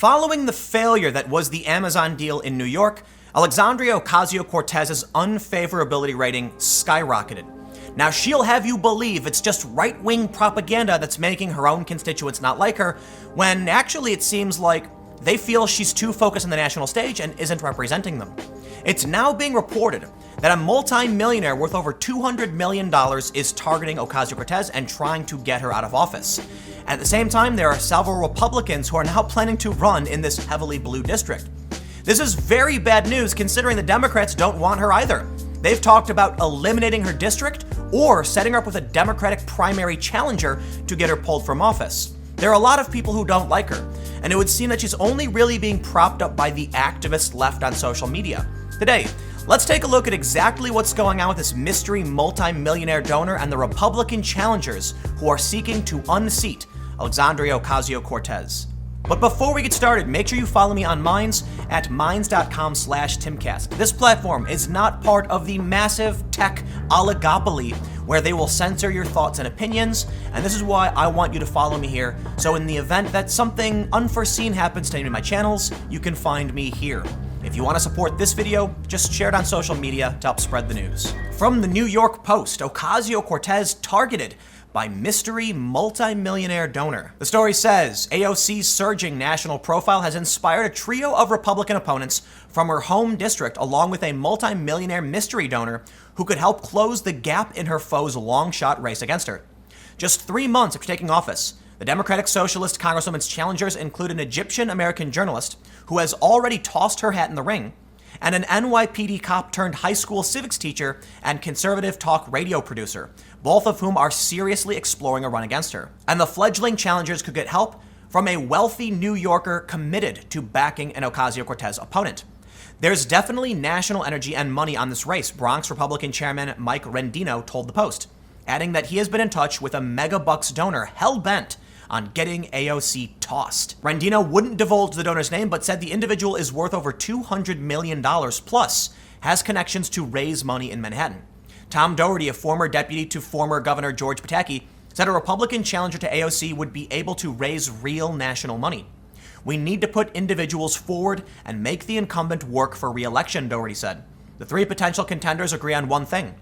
Following the failure that was the Amazon deal in New York, Alexandria Ocasio-Cortez's unfavorability rating skyrocketed. Now, she'll have you believe it's just right-wing propaganda that's making her own constituents not like her, when actually it seems like they feel she's too focused on the national stage and isn't representing them. It's now being reported that a multi-millionaire worth over $200 million is targeting Ocasio-Cortez and trying to get her out of office. At the same time, there are several Republicans who are now planning to run in this heavily blue district. This is very bad news considering the Democrats don't want her either. They've talked about eliminating her district or setting her up with a Democratic primary challenger to get her pulled from office. There are a lot of people who don't like her, and it would seem that she's only really being propped up by the activists left on social media. Today, let's take a look at exactly what's going on with this mystery multi-millionaire donor and the Republican challengers who are seeking to unseat Alexandria Ocasio-Cortez. But before we get started, make sure you follow me on Minds at minds.com/Timcast. This platform is not part of the massive tech oligopoly where they will censor your thoughts and opinions, and this is why I want you to follow me here, so in the event that something unforeseen happens to any of my channels, you can find me here. If you want to support this video, just share it on social media to help spread the news. From the New York Post, Ocasio-Cortez targeted by mystery multi-millionaire donor. The story says AOC's surging national profile has inspired a trio of Republican opponents from her home district, along with a multi-millionaire mystery donor who could help close the gap in her foe's long-shot race against her. Just 3 months after taking office, the Democratic Socialist Congresswoman's challengers include an Egyptian-American journalist who has already tossed her hat in the ring, and an NYPD cop turned high school civics teacher and conservative talk radio producer, both of whom are seriously exploring a run against her. And the fledgling challengers could get help from a wealthy New Yorker committed to backing an Ocasio-Cortez opponent. There's definitely national energy and money on this race, Bronx Republican Chairman Mike Rendino told the Post, adding that he has been in touch with a megabucks donor hell-bent on getting AOC tossed. Rendino wouldn't divulge the donor's name, but said the individual is worth over $200 million plus has connections to raise money in Manhattan. Tom Doherty, a former deputy to former Governor George Pataki, said a Republican challenger to AOC would be able to raise real national money. We need to put individuals forward and make the incumbent work for re-election, Doherty said. The three potential contenders agree on one thing.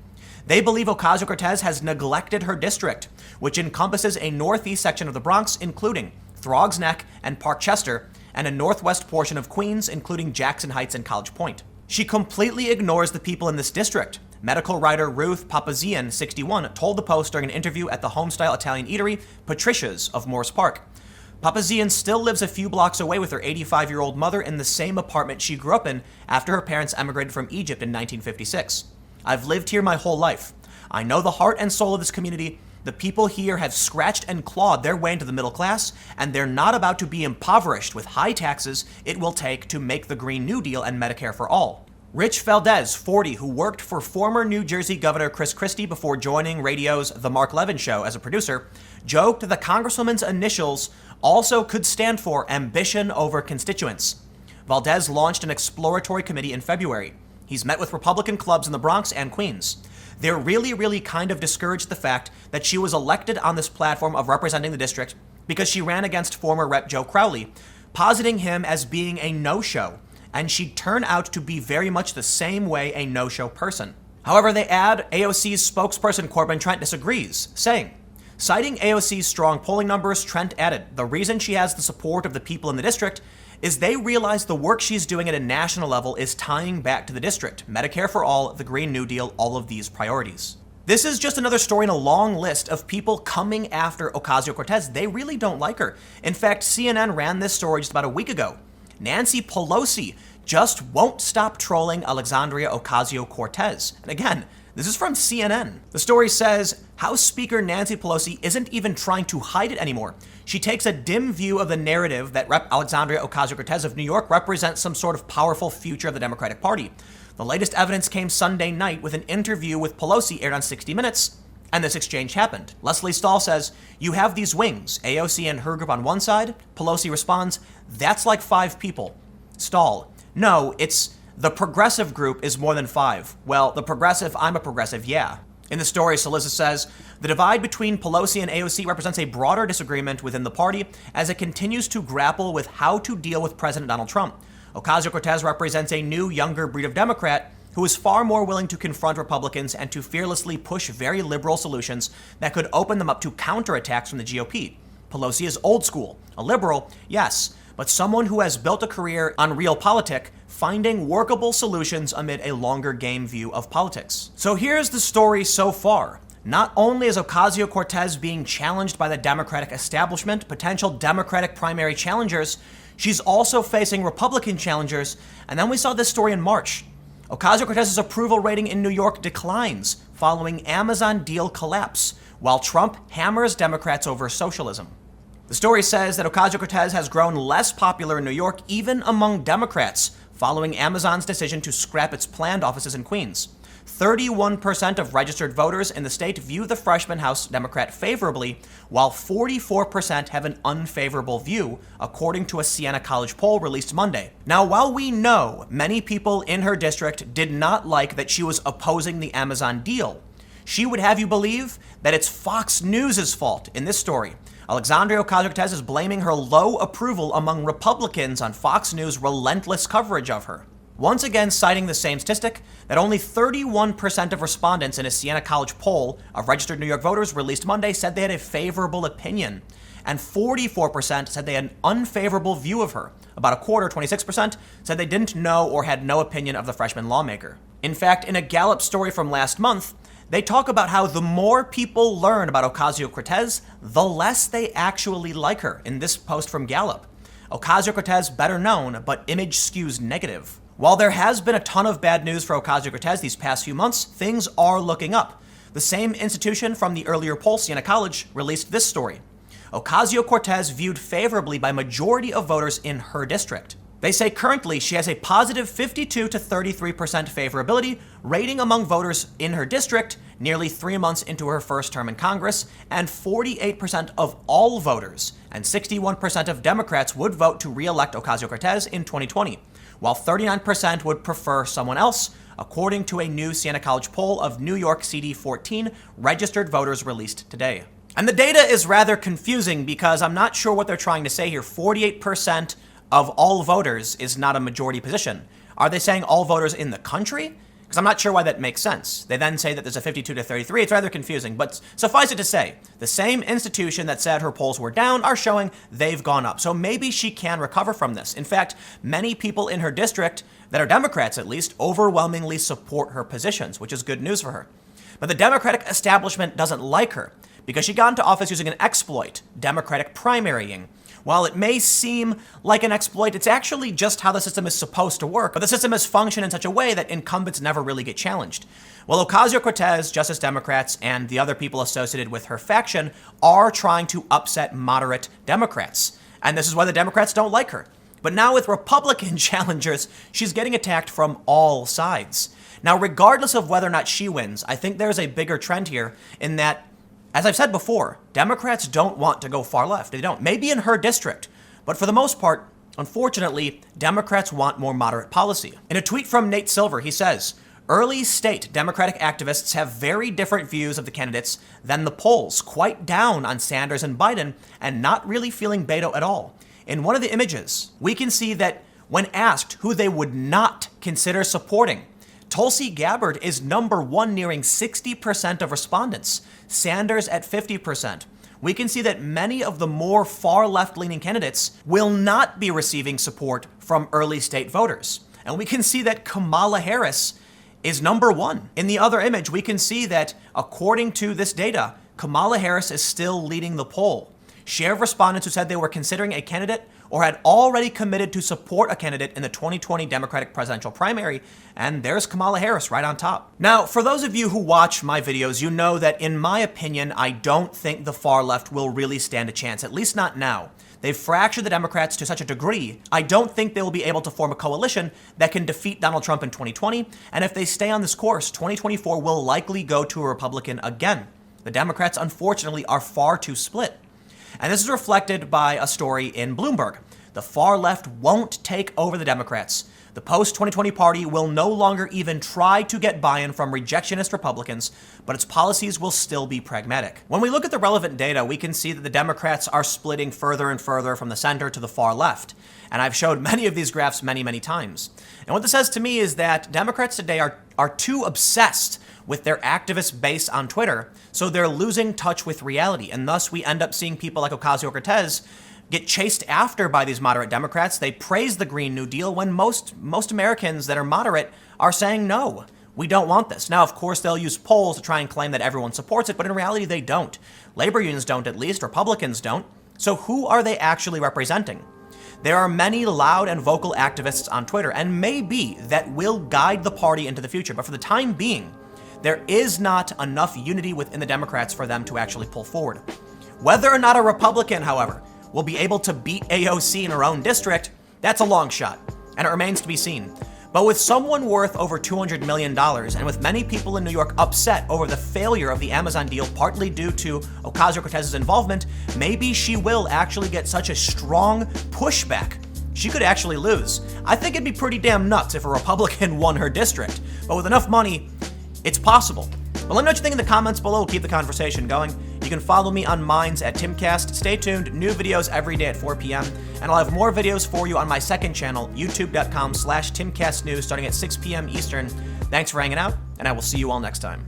They believe Ocasio-Cortez has neglected her district, which encompasses a northeast section of the Bronx, including Throgs Neck and Parkchester, and a northwest portion of Queens, including Jackson Heights and College Point. She completely ignores the people in this district. Medical writer Ruth Papazian, 61, told the Post during an interview at the homestyle Italian eatery Patricia's of Morris Park. Papazian still lives a few blocks away with her 85-year-old mother in the same apartment she grew up in after her parents emigrated from Egypt in 1956. I've lived here my whole life. I know the heart and soul of this community. The people here have scratched and clawed their way into the middle class, and they're not about to be impoverished with high taxes it will take to make the Green New Deal and Medicare for all. Rich Valdez, 40, who worked for former New Jersey Governor Chris Christie before joining radio's The Mark Levin Show as a producer, joked that the Congresswoman's initials also could stand for ambition over constituents. Valdez launched an exploratory committee in February. He's met with Republican clubs in the Bronx and Queens. They're really kind of discouraged the fact that she was elected on this platform of representing the district because she ran against former Rep. Joe Crowley, positing him as being a no-show, and she'd turn out to be very much the same way a no-show person. However, they add AOC's spokesperson Corbin Trent disagrees, saying, citing AOC's strong polling numbers, Trent added, the reason she has the support of the people in the district is they realize the work she's doing at a national level is tying back to the district, Medicare for all, the Green New Deal, all of these priorities. This is just another story in a long list of people coming after Ocasio-Cortez. They really don't like her. In fact, CNN ran this story just about a week ago. Nancy Pelosi just won't stop trolling Alexandria Ocasio-Cortez. And again, this is from CNN. The story says, House Speaker Nancy Pelosi isn't even trying to hide it anymore. She takes a dim view of the narrative that Rep. Alexandria Ocasio-Cortez of New York represents some sort of powerful future of the Democratic Party. The latest evidence came Sunday night with an interview with Pelosi aired on 60 Minutes, and this exchange happened. Leslie Stahl says, you have these wings, AOC and her group on one side. Pelosi responds, that's like 5 people. Stahl, no, it's the progressive group is more than 5. Well, the progressive, I'm a progressive, yeah. In the story, Salisa says, the divide between Pelosi and AOC represents a broader disagreement within the party as it continues to grapple with how to deal with President Donald Trump. Ocasio-Cortez represents a new, younger breed of Democrat who is far more willing to confront Republicans and to fearlessly push very liberal solutions that could open them up to counterattacks from the GOP. Pelosi is old school, a liberal, yes, but someone who has built a career on realpolitik, finding workable solutions amid a longer game view of politics. So here's the story so far. Not only is Ocasio-Cortez being challenged by the Democratic establishment, potential Democratic primary challengers, she's also facing Republican challengers, and then we saw this story in March. Ocasio-Cortez's approval rating in New York declines following Amazon deal collapse, while Trump hammers Democrats over socialism. The story says that Ocasio-Cortez has grown less popular in New York, even among Democrats, following Amazon's decision to scrap its planned offices in Queens. 31% of registered voters in the state view the freshman House Democrat favorably, while 44% have an unfavorable view, according to a Siena College poll released Monday. Now, while we know many people in her district did not like that she was opposing the Amazon deal, she would have you believe that it's Fox News' fault in this story. Alexandria Ocasio-Cortez is blaming her low approval among Republicans on Fox News' relentless coverage of her. Once again citing the same statistic, that only 31% of respondents in a Siena College poll of registered New York voters released Monday said they had a favorable opinion, and 44% said they had an unfavorable view of her. About a quarter, 26%, said they didn't know or had no opinion of the freshman lawmaker. In fact, in a Gallup story from last month, they talk about how the more people learn about Ocasio-Cortez, the less they actually like her in this post from Gallup. Ocasio-Cortez better known, but image skews negative. While there has been a ton of bad news for Ocasio-Cortez these past few months, things are looking up. The same institution from the earlier poll, Siena College, released this story. Ocasio-Cortez viewed favorably by majority of voters in her district. They say currently she has a positive 52 to 33% favorability rating among voters in her district nearly 3 months into her first term in Congress, and 48% of all voters and 61% of Democrats would vote to re-elect Ocasio-Cortez in 2020, while 39% would prefer someone else, according to a new Siena College poll of New York CD14 registered voters released today. And the data is rather confusing because I'm not sure what they're trying to say here. 48% of all voters is not a majority position. Are they saying all voters in the country? Because I'm not sure why that makes sense. They then say that there's a 52 to 33. It's rather confusing, but suffice it to say, the same institution that said her polls were down are showing they've gone up. So maybe she can recover from this. In fact, many people in her district, that are Democrats at least, overwhelmingly support her positions, which is good news for her. But the Democratic establishment doesn't like her because she got into office using an exploit, Democratic primarying. While it may seem like an exploit, it's actually just how the system is supposed to work, but the system has functioned in such a way that incumbents never really get challenged. Well, Ocasio-Cortez, Justice Democrats, and the other people associated with her faction are trying to upset moderate Democrats, and this is why the Democrats don't like her. But now with Republican challengers, she's getting attacked from all sides. Now, regardless of whether or not she wins, I think there's a bigger trend here in that, as I've said before, Democrats don't want to go far left. They don't. Maybe in her district. But for the most part, unfortunately, Democrats want more moderate policy. In a tweet from Nate Silver, he says, early state Democratic activists have very different views of the candidates than the polls, quite down on Sanders and Biden and not really feeling Beto at all. In one of the images, we can see that when asked who they would not consider supporting, Tulsi Gabbard is number one, nearing 60% of respondents, Sanders at 50%. We can see that many of the more far left-leaning candidates will not be receiving support from early state voters. And we can see that Kamala Harris is number one. In the other image, we can see that according to this data, Kamala Harris is still leading the poll. Share of respondents who said they were considering a candidate or had already committed to support a candidate in the 2020 Democratic presidential primary, and there's Kamala Harris right on top. Now, for those of you who watch my videos, you know that in my opinion, I don't think the far left will really stand a chance, at least not now. They've fractured the Democrats to such a degree, I don't think they will be able to form a coalition that can defeat Donald Trump in 2020, and if they stay on this course, 2024 will likely go to a Republican again. The Democrats, unfortunately, are far too split. And this is reflected by a story in Bloomberg. The far left won't take over the Democrats. The post-2020 party will no longer even try to get buy-in from rejectionist Republicans, but its policies will still be pragmatic. When we look at the relevant data, we can see that the Democrats are splitting further and further from the center to the far left. And I've showed many of these graphs many, many times. And what this says to me is that Democrats today are too obsessed with their activist base on Twitter, so they're losing touch with reality. And thus we end up seeing people like Ocasio-Cortez get chased after by these moderate Democrats. They praise the Green New Deal when most Americans that are moderate are saying, no, we don't want this. Now, of course, they'll use polls to try and claim that everyone supports it, but in reality, they don't. Labor unions don't, at least. Republicans don't. So who are they actually representing? There are many loud and vocal activists on Twitter, and maybe that will guide the party into the future. But for the time being, there is not enough unity within the Democrats for them to actually pull forward. Whether or not a Republican, however, will be able to beat AOC in her own district, that's a long shot, and it remains to be seen. But with someone worth over $200 million, and with many people in New York upset over the failure of the Amazon deal, partly due to Ocasio-Cortez's involvement, maybe she will actually get such a strong pushback. She could actually lose. I think it'd be pretty damn nuts if a Republican won her district, but with enough money, it's possible. But let me know what you think in the comments below. We'll keep the conversation going. You can follow me on Minds at Timcast. Stay tuned. New videos every day at 4 p.m. And I'll have more videos for you on my second channel, youtube.com/TimcastNews, starting at 6 p.m. Eastern. Thanks for hanging out, and I will see you all next time.